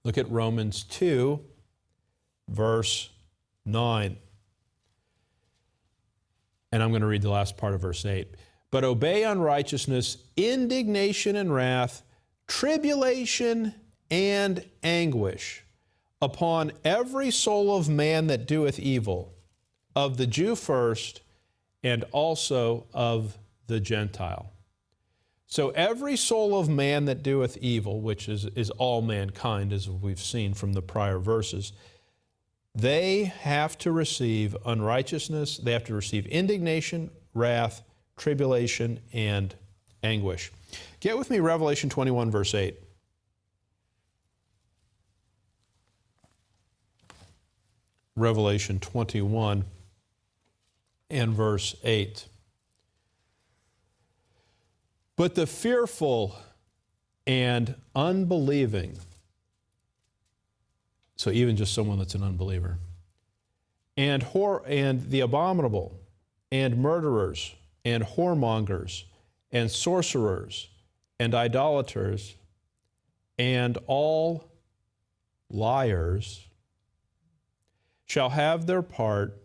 Look at Romans 2, verse 9. And I'm going to read the last part of verse 8. But obey unrighteousness, indignation and wrath, tribulation and anguish upon every soul of man that doeth evil, of the Jew first, and also of the Gentile. So every soul of man that doeth evil, which is all mankind, as we've seen from the prior verses, they have to receive unrighteousness, they have to receive indignation, wrath, tribulation, and anguish. Get with me Revelation 21, verse 8. Revelation 21 and verse 8. But the fearful and unbelieving, so even just someone that's an unbeliever, and the abominable, and murderers, and whoremongers, and sorcerers, and idolaters, and all liars shall have their part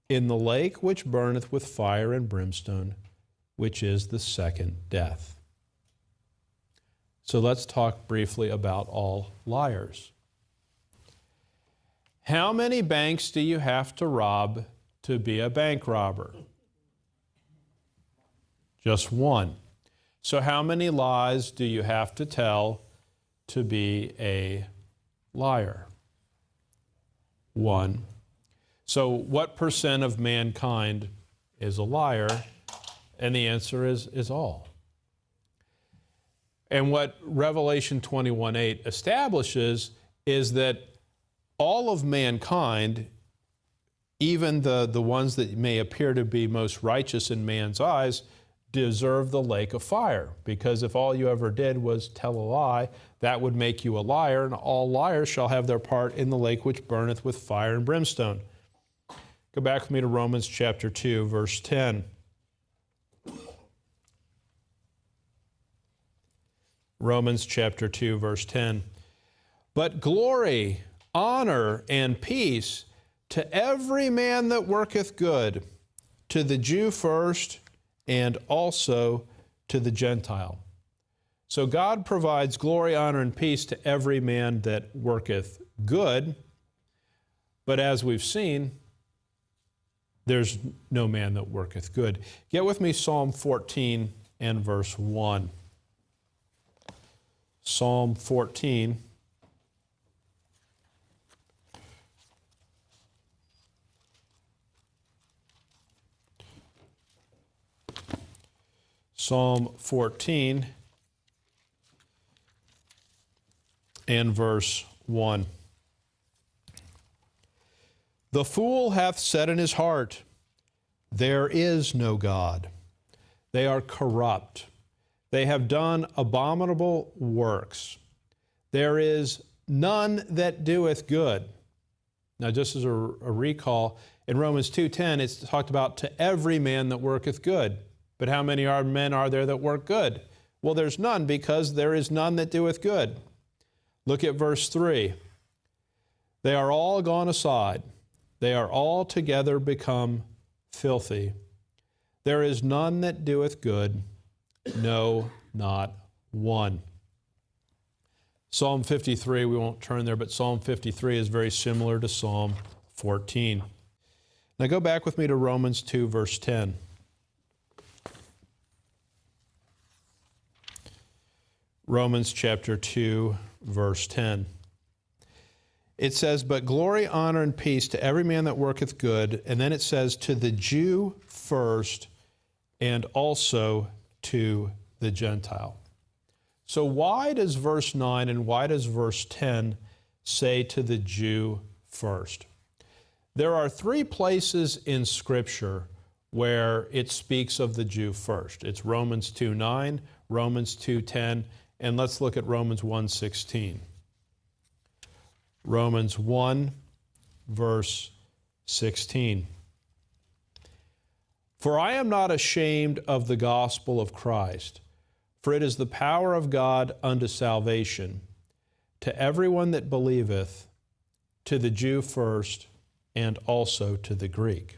in the lake which burneth with fire and brimstone, which is the second death. So let's talk briefly about all liars. How many banks do you have to rob to be a bank robber? Just one. So how many lies do you have to tell to be a liar? One. So what percent of mankind is a liar? And the answer is all. And what Revelation 21:8 establishes is that all of mankind, even the ones that may appear to be most righteous in man's eyes, deserve the lake of fire. Because if all you ever did was tell a lie, that would make you a liar, and all liars shall have their part in the lake which burneth with fire and brimstone. Go back with me to Romans chapter 2, verse 10. Romans chapter 2, verse 10. But glory, honor, and peace to every man that worketh good, to the Jew first, and also to the Gentile. So God provides glory, honor, and peace to every man that worketh good. But as we've seen, there's no man that worketh good. Get with me Psalm 14 and verse 1. Psalm 14. Psalm 14 and verse 1. The fool hath said in his heart, there is no God. They are corrupt. They have done abominable works. There is none that doeth good. Now, just as a recall, in Romans 2:10, it's talked about to every man that worketh good. But how many men are there that work good? Well, there's none, because there is none that doeth good. Look at verse 3. They are all gone aside. They are all together become filthy. There is none that doeth good, no, not one. Psalm 53, we won't turn there, but Psalm 53 is very similar to Psalm 14. Now go back with me to Romans 2, verse 10. Romans chapter 2, verse 10. It says, but glory, honor, and peace to every man that worketh good. And then it says, to the Jew first, and also to the Gentile. So why does verse 9 and why does verse 10 say to the Jew first? There are three places in Scripture where it speaks of the Jew first. It's Romans 2:9, Romans 2:10, and let's look at Romans 1:16. Romans 1, verse 16. For I am not ashamed of the gospel of Christ, for it is the power of God unto salvation, to everyone that believeth, to the Jew first, and also to the Greek.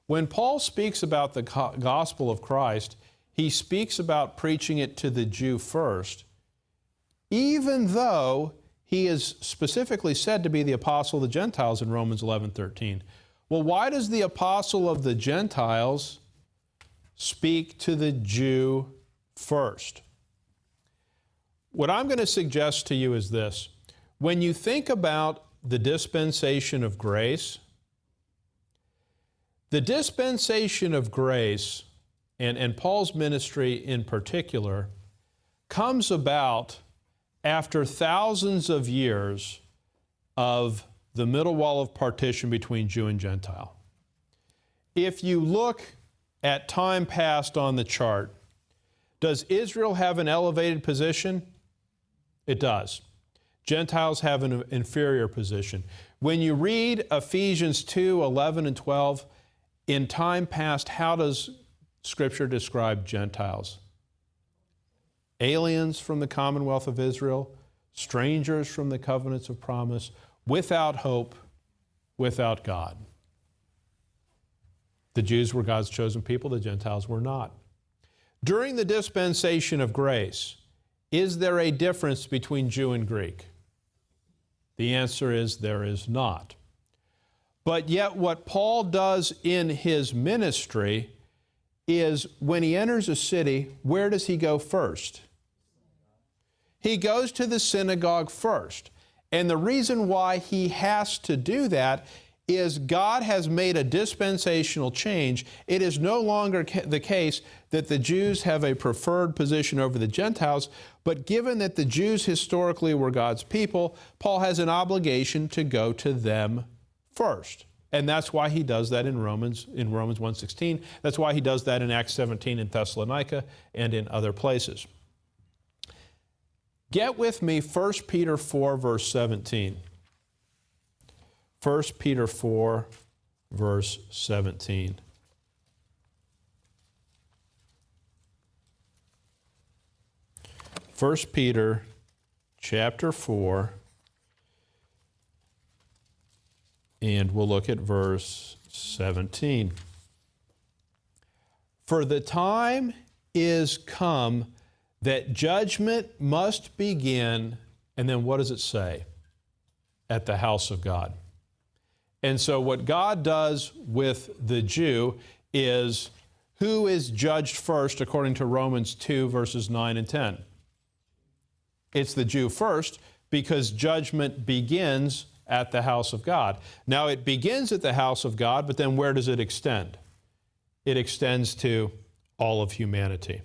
When Paul speaks about the gospel of Christ, he speaks about preaching it to the Jew first, even though he is specifically said to be the apostle of the Gentiles in Romans 11:13. Well, why does the apostle of the Gentiles speak to the Jew first? What I'm going to suggest to you is this. When you think about the dispensation of grace, the dispensation of grace, and Paul's ministry in particular, comes about after thousands of years of the middle wall of partition between Jew and Gentile. If you look at time past on the chart, does Israel have an elevated position? It does. Gentiles have an inferior position. When you read Ephesians 2:11 and 12, in time past, how does Scripture describe Gentiles? Aliens from the commonwealth of Israel, strangers from the covenants of promise, without hope, without God. The Jews were God's chosen people, the Gentiles were not. During the dispensation of grace, is there a difference between Jew and Greek? The answer is there is not. But yet what Paul does in his ministry is when he enters a city, where does he go first? He goes to the synagogue first. And the reason why he has to do that is God has made a dispensational change. It is no longer the case that the Jews have a preferred position over the Gentiles, but given that the Jews historically were God's people, Paul has an obligation to go to them first. And that's why he does that in Romans 1:16. That's why he does that in Acts 17 in Thessalonica and in other places. Get with me 1 Peter 4, verse 17. 1 Peter 4, verse 17. First Peter chapter 4, and we'll look at verse 17. For the time is come that judgment must begin, and then what does it say? At the house of God. And so what God does with the Jew is, who is judged first according to Romans 2, verses 9 and 10? It's the Jew first, because judgment begins at the house of God. Now it begins at the house of God, but then where does it extend? It extends to all of humanity.